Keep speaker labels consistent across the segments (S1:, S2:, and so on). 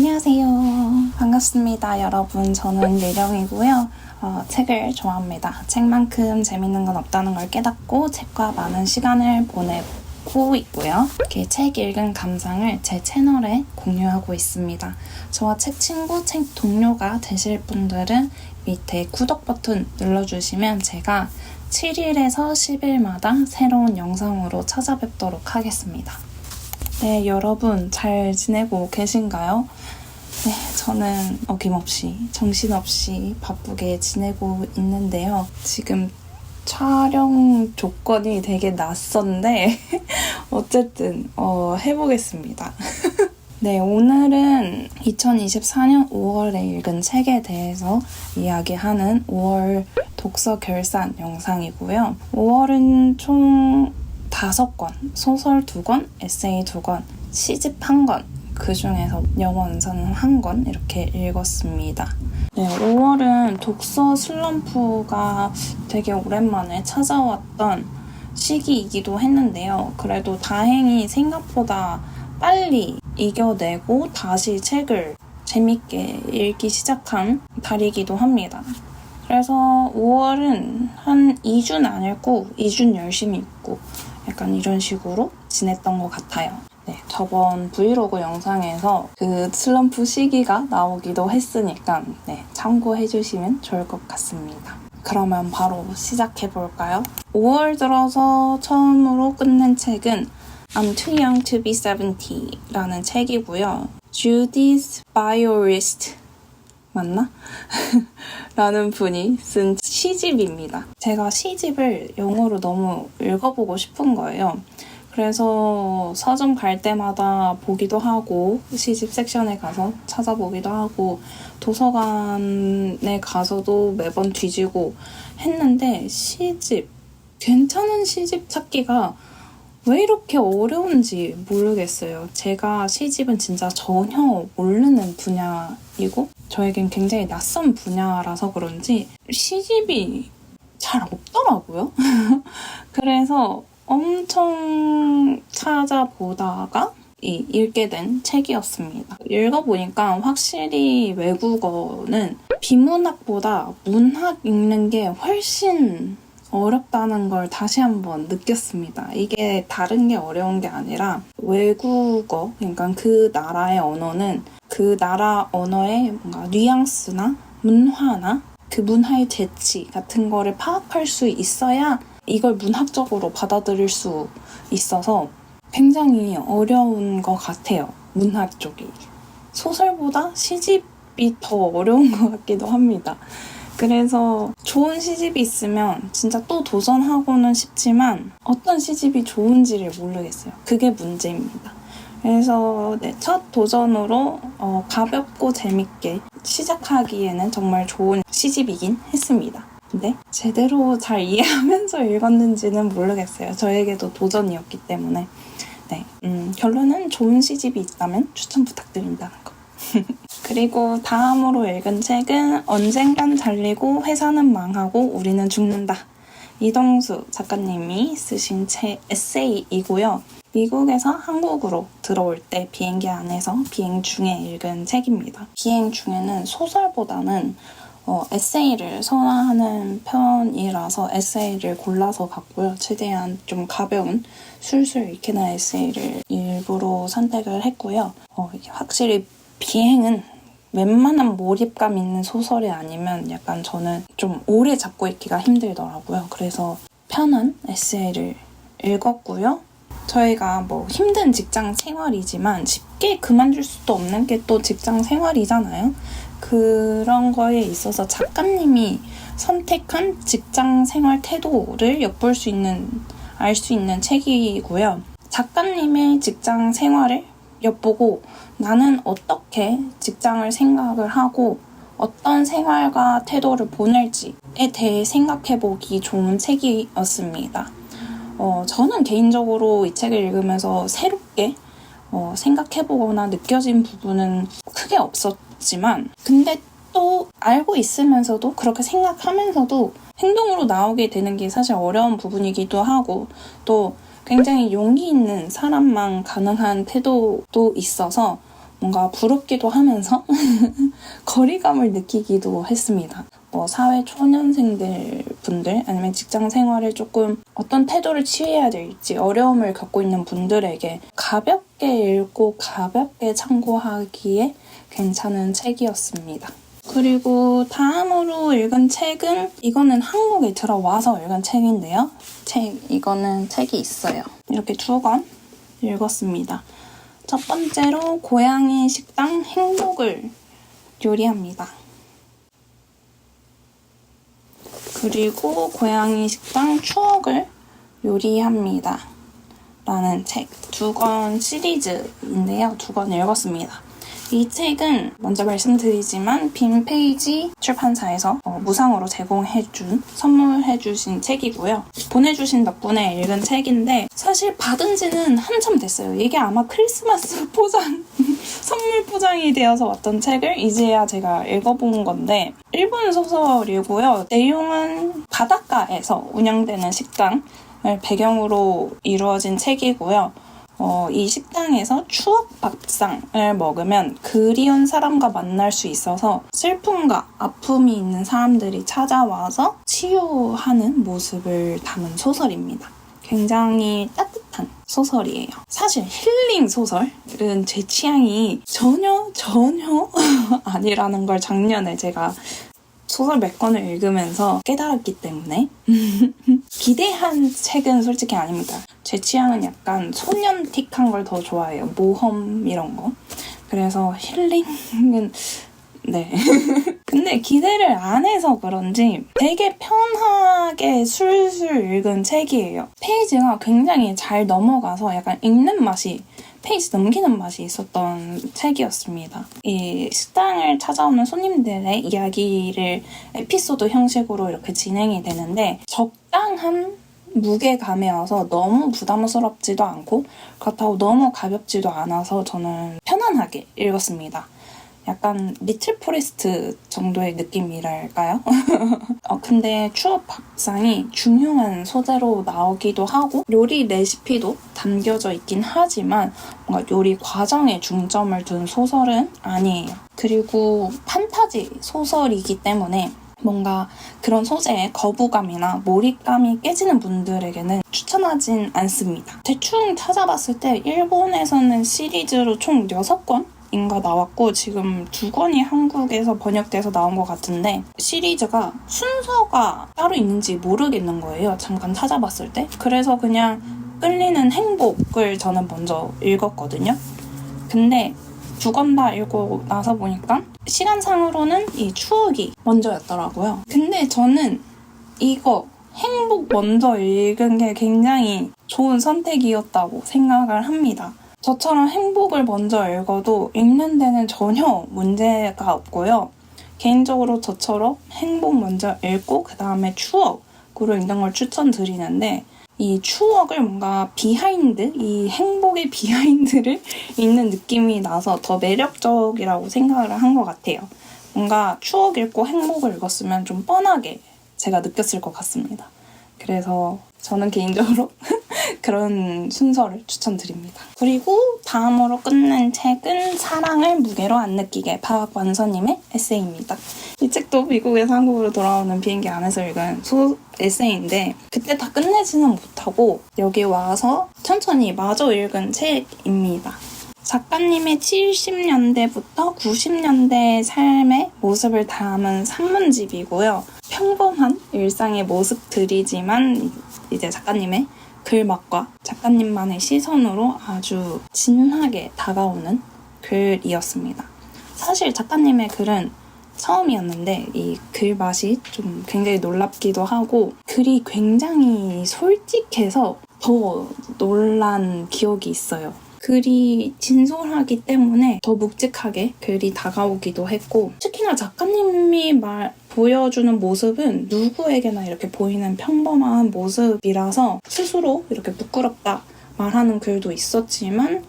S1: 안녕하세요. 반갑습니다. 여러분, 저는 예령이고요. 책을 좋아합니다. 책만큼 재밌는 건 없다는 걸 깨닫고 책과 많은 시간을 보내고 있고요. 이렇게 책 읽은 감상을 제 채널에 공유하고 있습니다. 저와 책 친구, 책 동료가 되실 분들은 밑에 구독 버튼 눌러주시면 제가 7일에서 10일마다 새로운 영상으로 찾아뵙도록 하겠습니다. 네, 여러분 잘 지내고 계신가요? 네, 저는 어김없이 정신없이 바쁘게 지내고 있는데요. 지금 촬영 조건이 되게 낯선데 어쨌든 해보겠습니다. 네, 오늘은 2024년 5월에 읽은 책에 대해서 이야기하는 5월 독서 결산 영상이고요. 5월은 총 5권, 소설 2권, 에세이 2권, 시집 1권, 그 중에서 영어 원서는 1권 이렇게 읽었습니다. 네, 5월은 독서 슬럼프가 되게 오랜만에 찾아왔던 시기이기도 했는데요. 그래도 다행히 생각보다 빨리 이겨내고 다시 책을 재밌게 읽기 시작한 달이기도 합니다. 그래서 5월은 한 2주는 안 읽고 2주는 열심히 읽고 약간 이런 식으로 지냈던 것 같아요. 네, 저번 브이로그 영상에서 그 슬럼프 시기가 나오기도 했으니까 참고해주시면 좋을 것 같습니다. 그러면 바로 시작해볼까요? 5월 들어서 처음으로 끝낸 책은 I'm Too Young to Be 70라는 책이고요. Judith Violist 맞나? 라는 분이 쓴 시집입니다. 제가 시집을 영어로 너무 읽어보고 싶은 거예요. 그래서 서점 갈 때마다 보기도 하고 시집 섹션에 가서 찾아보기도 하고 도서관에 가서도 매번 뒤지고 했는데 괜찮은 시집 찾기가 왜 이렇게 어려운지 모르겠어요. 제가 시집은 진짜 전혀 모르는 분야이고 저에겐 굉장히 낯선 분야라서 그런지 시집이 잘 없더라고요. 그래서 엄청 찾아보다가 읽게 된 책이었습니다. 읽어보니까 확실히 외국어는 비문학보다 문학 읽는 게 훨씬 어렵다는 걸 다시 한번 느꼈습니다. 이게 다른 게 어려운 게 아니라 외국어, 그러니까 그 나라의 언어는 그 나라 언어의 뭔가 뉘앙스나 문화나 그 문화의 재치 같은 거를 파악할 수 있어야 이걸 문학적으로 받아들일 수 있어서 굉장히 어려운 것 같아요. 문학 쪽이. 소설보다 시집이 더 어려운 것 같기도 합니다. 그래서 좋은 시집이 있으면 진짜 또 도전하고는 싶지만 어떤 시집이 좋은지를 모르겠어요. 그게 문제입니다. 그래서 첫 도전으로 가볍고 재밌게 시작하기에는 정말 좋은 시집이긴 했습니다. 근데 제대로 잘 이해하면서 읽었는지는 모르겠어요. 저에게도 도전이었기 때문에. 결론은 좋은 시집이 있다면 추천 부탁드린다는 거. 그리고 다음으로 읽은 책은 언젠간 잘리고 회사는 망하고 우리는 죽는다. 이동수 작가님이 쓰신 에세이이고요. 미국에서 한국으로 들어올 때 비행기 안에서 비행 중에 읽은 책입니다. 비행 중에는 소설보다는 에세이를 선호하는 편이라서 에세이를 골라서 봤고요. 최대한 좀 가벼운 술술 읽히는 에세이를 일부러 선택을 했고요. 확실히 비행은 웬만한 몰입감 있는 소설이 아니면 약간 저는 좀 오래 잡고 있기가 힘들더라고요. 그래서 편한 에세이를 읽었고요. 저희가 힘든 직장 생활이지만 쉽게 그만둘 수도 없는 게 또 직장 생활이잖아요. 그런 거에 있어서 작가님이 선택한 직장 생활 태도를 엿볼 수 있는, 알 수 있는 책이고요. 작가님의 직장 생활을 엿보고 나는 어떻게 직장을 생각을 하고 어떤 생활과 태도를 보낼지에 대해 생각해보기 좋은 책이었습니다. 저는 개인적으로 이 책을 읽으면서 새롭게 생각해보거나 느껴진 부분은 크게 없었지만 근데 또 알고 있으면서도 그렇게 생각하면서도 행동으로 나오게 되는 게 사실 어려운 부분이기도 하고 또 굉장히 용기 있는 사람만 가능한 태도도 있어서 뭔가 부럽기도 하면서 거리감을 느끼기도 했습니다. 사회 초년생들 분들 아니면 직장 생활에 조금 어떤 태도를 취해야 될지 어려움을 겪고 있는 분들에게 가볍게 읽고 가볍게 참고하기에 괜찮은 책이었습니다. 그리고 다음으로 읽은 책은 이거는 한국에 들어와서 읽은 책인데요. 이거는 책이 있어요. 이렇게 2권 읽었습니다. 첫 번째로 고양이 식당 행복을 요리합니다. 그리고 고양이 식당 추억을 요리합니다. 라는 책 2권 시리즈인데요. 2권 읽었습니다. 이 책은 먼저 말씀드리지만 빈페이지 출판사에서 무상으로 선물해주신 책이고요. 보내주신 덕분에 읽은 책인데 사실 받은 지는 한참 됐어요. 이게 아마 크리스마스 포장, 선물 포장이 되어서 왔던 책을 이제야 제가 읽어본 건데 일본 소설이고요. 내용은 바닷가에서 운영되는 식당을 배경으로 이루어진 책이고요. 이 식당에서 추억 밥상을 먹으면 그리운 사람과 만날 수 있어서 슬픔과 아픔이 있는 사람들이 찾아와서 치유하는 모습을 담은 소설입니다. 굉장히 따뜻한 소설이에요. 사실 힐링 소설은 제 취향이 전혀 아니라는 걸 작년에 제가 소설 몇 권을 읽으면서 깨달았기 때문에 기대한 책은 솔직히 아닙니다. 제 취향은 약간 소년틱한 걸 더 좋아해요. 모험 이런 거. 그래서 힐링은 네. 근데 기대를 안 해서 그런지 되게 편하게 술술 읽은 책이에요. 페이지가 굉장히 잘 넘어가서 약간 읽는 맛이 페이지 넘기는 맛이 있었던 책이었습니다. 이 식당을 찾아오는 손님들의 이야기를 에피소드 형식으로 이렇게 진행이 되는데 적당한 무게감이어서 너무 부담스럽지도 않고 그렇다고 너무 가볍지도 않아서 저는 편안하게 읽었습니다. 약간 리틀 포레스트 정도의 느낌이랄까요? 근데 추억 밥상이 중요한 소재로 나오기도 하고 요리 레시피도 담겨져 있긴 하지만 뭔가 요리 과정에 중점을 둔 소설은 아니에요. 그리고 판타지 소설이기 때문에 뭔가 그런 소재에 거부감이나 몰입감이 깨지는 분들에게는 추천하진 않습니다. 대충 찾아봤을 때 일본에서는 시리즈로 총 6권? 인가 나왔고 지금 2권이 한국에서 번역돼서 나온 것 같은데 시리즈가 순서가 따로 있는지 모르겠는 거예요. 잠깐 찾아봤을 때. 그래서 그냥 끌리는 행복을 저는 먼저 읽었거든요. 근데 2권 다 읽고 나서 보니까 시간상으로는 이 추억이 먼저였더라고요. 근데 저는 이거 행복 먼저 읽은 게 굉장히 좋은 선택이었다고 생각을 합니다. 저처럼 행복을 먼저 읽어도 읽는 데는 전혀 문제가 없고요. 개인적으로 저처럼 행복 먼저 읽고 그 다음에 추억으로 읽는 걸 추천드리는데 이 추억을 뭔가 비하인드, 이 행복의 비하인드를 읽는 느낌이 나서 더 매력적이라고 생각을 한 것 같아요. 뭔가 추억 읽고 행복을 읽었으면 좀 뻔하게 제가 느꼈을 것 같습니다. 그래서 저는 개인적으로 그런 순서를 추천드립니다. 그리고 다음으로 끝낸 책은 사랑을 무게로 안 느끼게 박완서님의 에세이입니다. 이 책도 미국에서 한국으로 돌아오는 비행기 안에서 읽은 에세이인데 그때 다 끝내지는 못하고 여기 와서 천천히 마저 읽은 책입니다. 작가님의 70년대부터 90년대의 삶의 모습을 담은 산문집이고요. 평범한 일상의 모습들이지만 이제 작가님의 글맛과 작가님만의 시선으로 아주 진하게 다가오는 글이었습니다. 사실 작가님의 글은 처음이었는데 이 글맛이 좀 굉장히 놀랍기도 하고 글이 굉장히 솔직해서 더 놀란 기억이 있어요. 글이 진솔하기 때문에 더 묵직하게 글이 다가오기도 했고 특히나 작가님이 보여주는 모습은 누구에게나 이렇게 보이는 평범한 모습이라서 스스로 이렇게 부끄럽다 말하는 글도 있었지만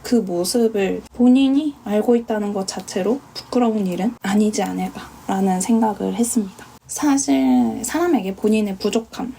S1: 그 모습을 본인이 알고 있다는 것 자체로 부끄러운 일은 아니지 않을까라는 생각을 했습니다. 사실 사람에게 본인의 부족함,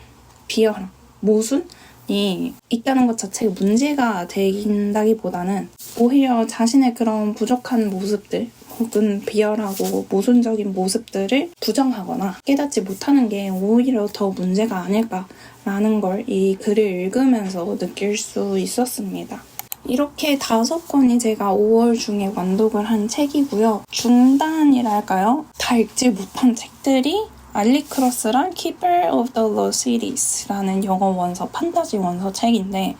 S1: 비열함, 모순 부족함이 있다는 것 자체가 문제가 된다기보다는 오히려 자신의 그런 부족한 모습들 혹은 비열하고 모순적인 모습들을 부정하거나 깨닫지 못하는 게 오히려 더 문제가 아닐까라는 걸 이 글을 읽으면서 느낄 수 있었습니다. 이렇게 5권이 제가 5월 중에 완독을 한 책이고요. 중단이랄까요? 다 읽지 못한 책들이 알리크로스랑 Keeper of the Lost Cities라는 영어 원서, 판타지 원서 책인데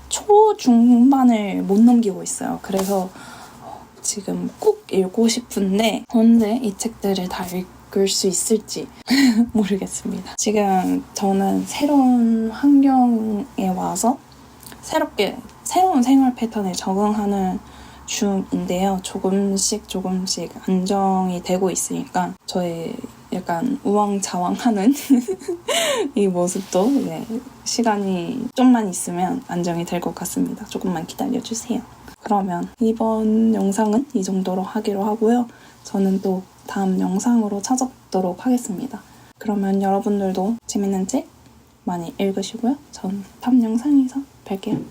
S1: 초중반을 못 넘기고 있어요. 그래서 지금 꼭 읽고 싶은데 언제 이 책들을 다 읽을 수 있을지 모르겠습니다. 지금 저는 새로운 환경에 와서 새로운 생활 패턴에 적응하는 중인데요. 조금씩 안정이 되고 있으니까 저의 약간 우왕좌왕하는 이 모습도 시간이 좀만 있으면 안정이 될 것 같습니다. 조금만 기다려주세요. 그러면 이번 영상은 이 정도로 하기로 하고요. 저는 또 다음 영상으로 찾아뵙도록 하겠습니다. 그러면 여러분들도 재밌는 책 많이 읽으시고요. 전 다음 영상에서 뵐게요.